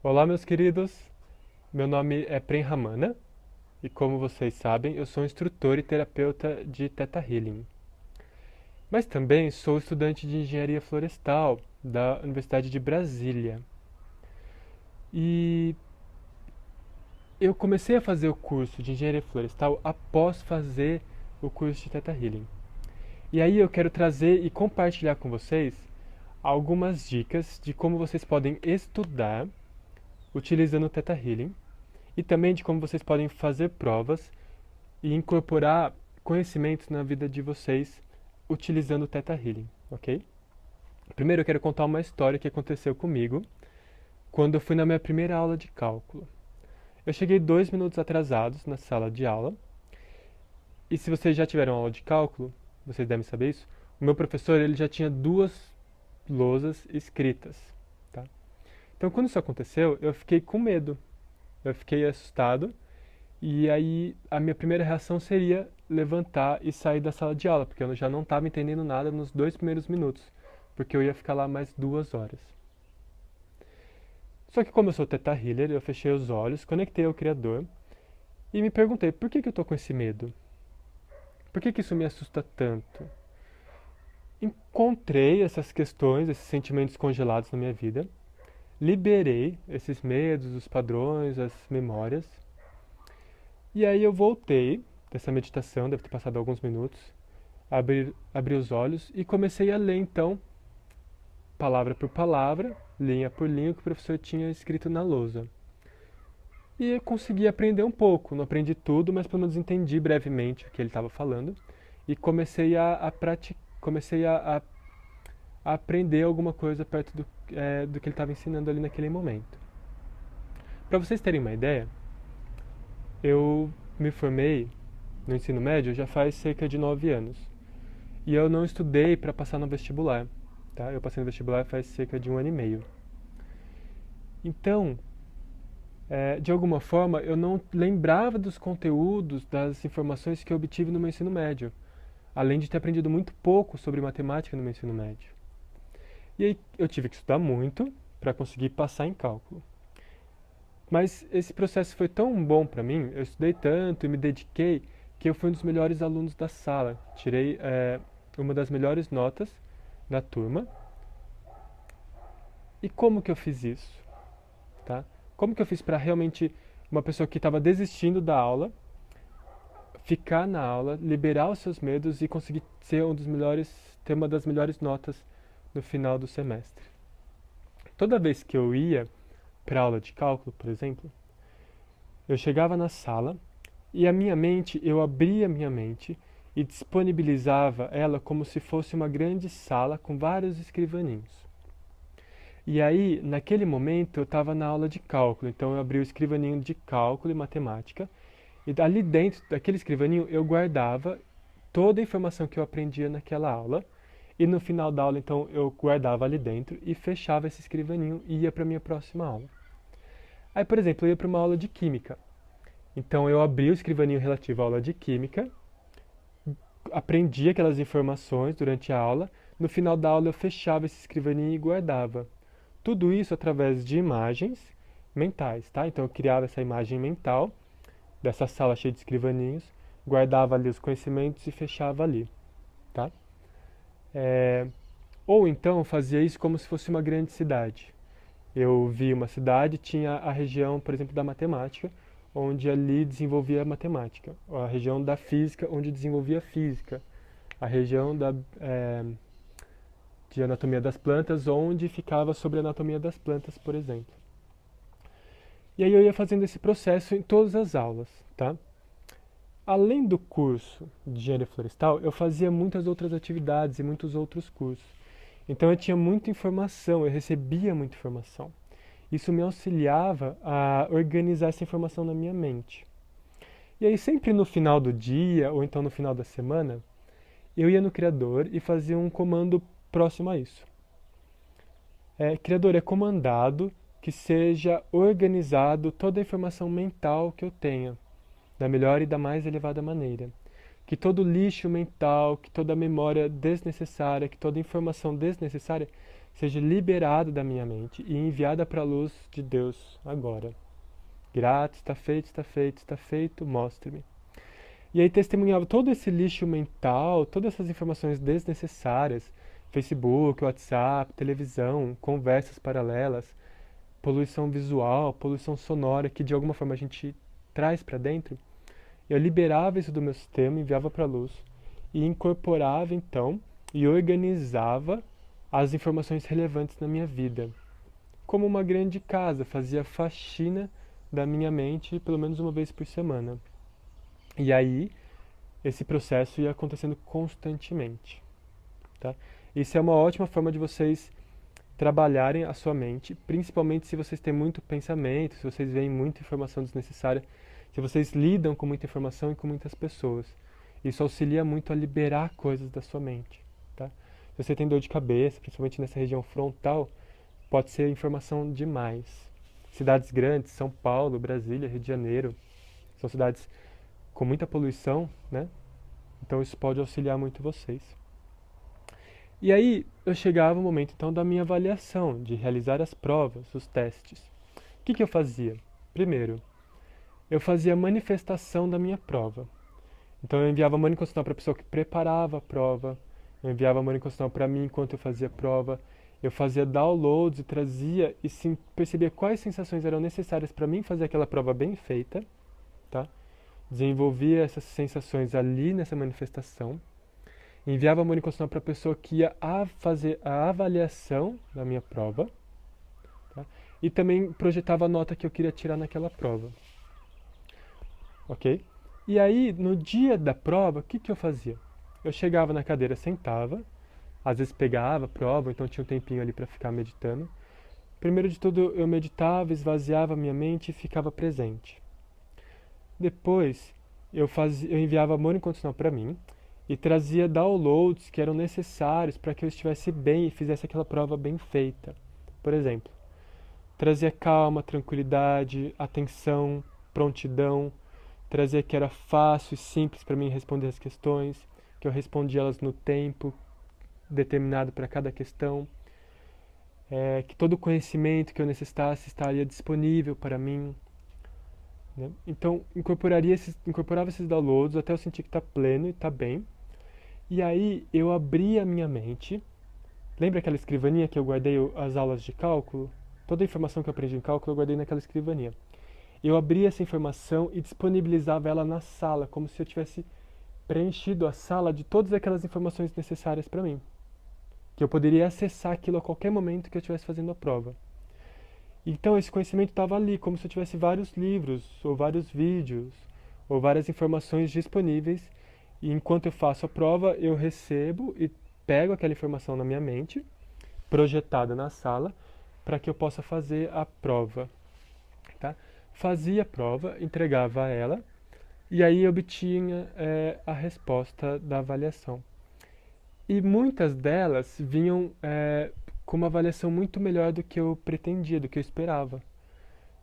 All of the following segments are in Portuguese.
Olá, meus queridos. Meu nome é Prem Ramana e, como vocês sabem, eu sou instrutor e terapeuta de Theta Healing. Mas também sou estudante de engenharia florestal da Universidade de Brasília. E eu comecei a fazer o curso de engenharia florestal após fazer o curso de Theta Healing. E aí eu quero trazer e compartilhar com vocês algumas dicas de como vocês podem estudar utilizando o Theta Healing e também de como vocês podem fazer provas e incorporar conhecimentos na vida de vocês utilizando o Theta Healing, ok? Primeiro eu quero contar uma história que aconteceu comigo quando eu fui na minha primeira aula de cálculo. Eu cheguei 2 minutos atrasados na sala de aula e se vocês já tiveram aula de cálculo, vocês devem saber isso, o meu professor ele já tinha duas lousas escritas, tá? Então quando isso aconteceu, eu fiquei com medo, eu fiquei assustado. E aí a minha primeira reação seria levantar e sair da sala de aula, porque eu já não estava entendendo nada nos 2 primeiros minutos, porque eu ia ficar lá mais 2 horas. Só que como eu sou Theta Healer, eu fechei os olhos, conectei ao Criador e me perguntei por que eu estou com esse medo? Por que isso me assusta tanto? Encontrei essas questões, esses sentimentos congelados na minha vida, liberei esses medos, os padrões, as memórias. E aí eu voltei dessa meditação, deve ter passado alguns minutos, abri os olhos e comecei a ler então, palavra por palavra, linha por linha, o que o professor tinha escrito na lousa. E eu consegui aprender um pouco, não aprendi tudo, mas pelo menos entendi brevemente o que ele estava falando e comecei a aprender alguma coisa perto do que ele estava ensinando ali naquele momento. Para vocês terem uma ideia, eu me formei no ensino médio já faz cerca de 9 anos. E eu não estudei para passar no vestibular, tá? Eu passei no vestibular faz cerca de 1 ano e meio. Então, de alguma forma, eu não lembrava dos conteúdos, das informações que eu obtive no meu ensino médio, além de ter aprendido muito pouco sobre matemática no meu ensino médio. E aí eu tive que estudar muito para conseguir passar em cálculo. Mas esse processo foi tão bom para mim, eu estudei tanto e me dediquei, que eu fui um dos melhores alunos da sala. Tirei uma das melhores notas da turma. E como que eu fiz isso? Tá? Como que eu fiz para realmente uma pessoa que estava desistindo da aula, ficar na aula, liberar os seus medos e conseguir ser um dos melhores, ter uma das melhores notas no final do semestre? Toda vez que eu ia para aula de cálculo, por exemplo, eu chegava na sala e a minha mente, eu abria a minha mente e disponibilizava ela como se fosse uma grande sala com vários escrivaninhos. E aí, naquele momento, eu estava na aula de cálculo, então eu abri o escrivaninho de cálculo e matemática, e ali dentro daquele escrivaninho eu guardava toda a informação que eu aprendia naquela aula, e no final da aula, então, eu guardava ali dentro e fechava esse escrivaninho e ia para a minha próxima aula. Aí, por exemplo, eu ia para uma aula de química. Então, eu abria o escrivaninho relativo à aula de química, aprendia aquelas informações durante a aula, no final da aula eu fechava esse escrivaninho e guardava. Tudo isso através de imagens mentais, tá? Então eu criava essa imagem mental dessa sala cheia de escrivaninhos, guardava ali os conhecimentos e fechava ali, tá? É, Ou então fazia isso como se fosse uma grande cidade. Eu via uma cidade, tinha a região, por exemplo, da matemática, onde ali desenvolvia a matemática, a região da física, onde desenvolvia a física, a região de anatomia das plantas, onde ficava sobre a anatomia das plantas, por exemplo. E aí eu ia fazendo esse processo em todas as aulas, tá? Além do curso de engenharia florestal, eu fazia muitas outras atividades e muitos outros cursos. Então eu tinha muita informação, eu recebia muita informação. Isso me auxiliava a organizar essa informação na minha mente. E aí sempre no final do dia, ou então no final da semana, eu ia no Criador e fazia um comando próximo a isso. Criador, é comandado que seja organizado toda a informação mental que eu tenha, da melhor e da mais elevada maneira. que todo lixo mental, que toda memória desnecessária, que toda informação desnecessária seja liberada da minha mente e enviada para a luz de Deus agora. Grato, está feito, está feito, está feito, mostre-me. E aí testemunhava todo esse lixo mental, todas essas informações desnecessárias, Facebook, WhatsApp, televisão, conversas paralelas, poluição visual, poluição sonora, que de alguma forma a gente traz para dentro. Eu liberava isso do meu sistema, enviava para a luz e incorporava então e organizava as informações relevantes na minha vida. Como uma grande casa, fazia faxina da minha mente pelo menos uma vez por semana. E aí, esse processo ia acontecendo constantemente. Tá? Isso é uma ótima forma de vocês trabalharem a sua mente, principalmente se vocês têm muito pensamento, se vocês veem muita informação desnecessária, se vocês lidam com muita informação e com muitas pessoas. Isso auxilia muito a liberar coisas da sua mente. Tá? Se você tem dor de cabeça, principalmente nessa região frontal, pode ser informação demais. Cidades grandes, São Paulo, Brasília, Rio de Janeiro, são cidades com muita poluição, né? Então isso pode auxiliar muito vocês. E aí eu chegava o momento então da minha avaliação, de realizar as provas, os testes. O que eu fazia? Primeiro, eu fazia a manifestação da minha prova. Então eu enviava mão incondicional para a pessoa que preparava a prova, eu enviava mão incondicional para mim enquanto eu fazia a prova, eu fazia downloads e trazia e sim, percebia quais sensações eram necessárias para mim fazer aquela prova bem feita, tá? Desenvolvia essas sensações ali nessa manifestação, enviava mão incondicional para a pessoa que ia fazer a avaliação da minha prova, tá? E também projetava a nota que eu queria tirar naquela prova. Ok? E aí, no dia da prova, o que eu fazia? Eu chegava na cadeira, sentava, às vezes pegava a prova, então tinha um tempinho ali para ficar meditando. Primeiro de tudo, eu meditava, esvaziava a minha mente e ficava presente. Depois, eu enviava amor incondicional para mim e trazia downloads que eram necessários para que eu estivesse bem e fizesse aquela prova bem feita. Por exemplo, trazia calma, tranquilidade, atenção, prontidão, trazia que era fácil e simples para mim responder as questões, que eu respondia elas no tempo determinado para cada questão, que todo o conhecimento que eu necessitasse estaria disponível para mim. Né? Então, incorporava esses downloads até eu sentir que está pleno e está bem. E aí eu abria a minha mente. Lembra aquela escrivaninha que eu guardei as aulas de cálculo? Toda a informação que eu aprendi em cálculo eu guardei naquela escrivaninha. Eu abria essa informação e disponibilizava ela na sala, como se eu tivesse preenchido a sala de todas aquelas informações necessárias para mim. Que eu poderia acessar aquilo a qualquer momento que eu estivesse fazendo a prova. Então esse conhecimento estava ali, como se eu tivesse vários livros, ou vários vídeos, ou várias informações disponíveis. E enquanto eu faço a prova, eu recebo e pego aquela informação na minha mente, projetada na sala, para que eu possa fazer a prova. Tá? Fazia a prova, entregava ela, e aí obtinha a resposta da avaliação. E muitas delas vinham com uma avaliação muito melhor do que eu pretendia, do que eu esperava.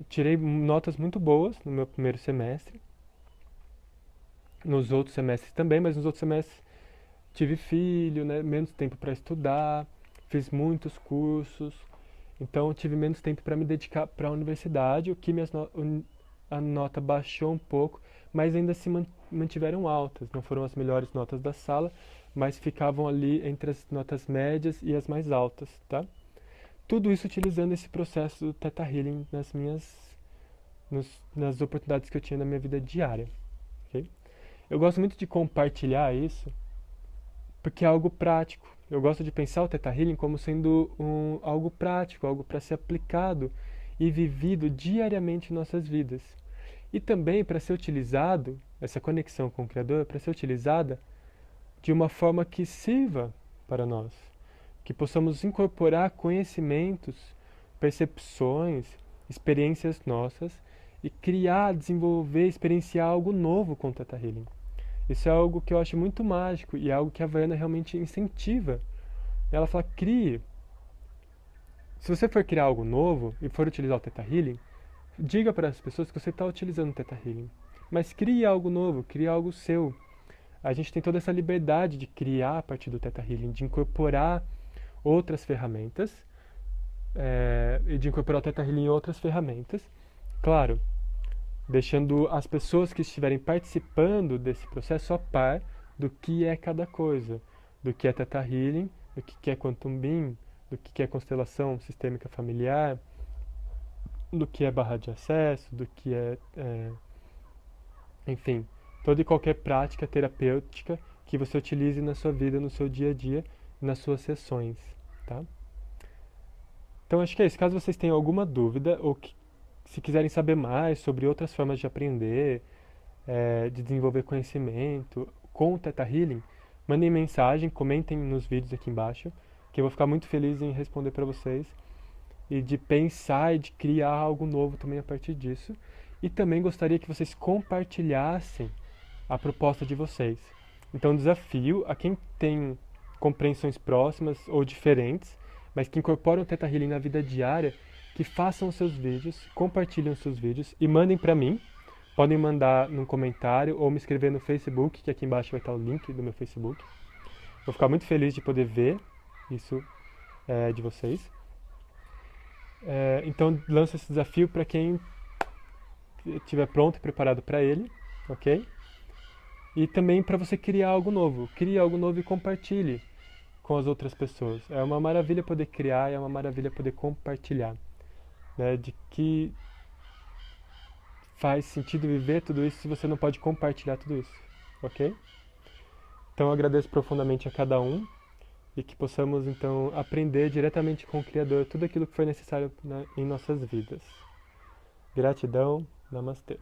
Eu tirei notas muito boas no meu primeiro semestre, nos outros semestres também, mas nos outros semestres tive filho, né, menos tempo para estudar, fiz muitos cursos, então tive menos tempo para me dedicar para a universidade, o que a nota baixou um pouco, mas ainda se mantiveram altas, não foram as melhores notas da sala, mas ficavam ali entre as notas médias e as mais altas, tá? Tudo isso utilizando esse processo do Theta Healing nas oportunidades que eu tinha na minha vida diária, ok? Eu gosto muito de compartilhar isso, porque é algo prático. Eu gosto de pensar o Theta Healing como sendo algo prático, algo para ser aplicado e vivido diariamente em nossas vidas. E também para ser utilizado, essa conexão com o Criador, para ser utilizada de uma forma que sirva para nós, que possamos incorporar conhecimentos, percepções, experiências nossas e criar, desenvolver, experienciar algo novo com o Theta Healing. Isso é algo que eu acho muito mágico e é algo que a Havaiana realmente incentiva. Ela fala, crie. Se você for criar algo novo e for utilizar o Theta Healing, diga para as pessoas que você está utilizando o Theta Healing. Mas crie algo novo, crie algo seu. a gente tem toda essa liberdade de criar a partir do Theta Healing, de incorporar outras ferramentas, e de incorporar o Theta Healing em outras ferramentas. Claro, deixando as pessoas que estiverem participando desse processo a par do que é cada coisa, do que é Theta Healing, do que é Quantum Beam, do que é constelação sistêmica familiar, do que é barra de acesso, do que enfim, toda e qualquer prática terapêutica que você utilize na sua vida, no seu dia a dia, nas suas sessões, tá? Então acho que é isso. Caso vocês tenham alguma dúvida ou se quiserem saber mais sobre outras formas de aprender, de desenvolver conhecimento com o Theta Healing, mandem mensagem, comentem nos vídeos aqui embaixo, que eu vou ficar muito feliz em responder para vocês e de pensar e de criar algo novo também a partir disso. E também gostaria que vocês compartilhassem a proposta de vocês. Então, desafio a quem tem compreensões próximas ou diferentes, mas que incorporam o Theta Healing na vida diária, que façam os seus vídeos, compartilhem os seus vídeos e mandem para mim. Podem mandar num comentário ou me escrever no Facebook, que aqui embaixo vai estar o link do meu Facebook. Vou ficar muito feliz de poder ver isso de vocês. Então, lanço esse desafio para quem estiver pronto e preparado para ele, ok? E também para você criar algo novo. Crie algo novo e compartilhe com as outras pessoas. É uma maravilha poder criar e é uma maravilha poder compartilhar. Né? De que faz sentido viver tudo isso se você não pode compartilhar tudo isso, ok? Então eu agradeço profundamente a cada um e que possamos então aprender diretamente com o Criador tudo aquilo que foi necessário em nossas vidas. Gratidão, Namastê.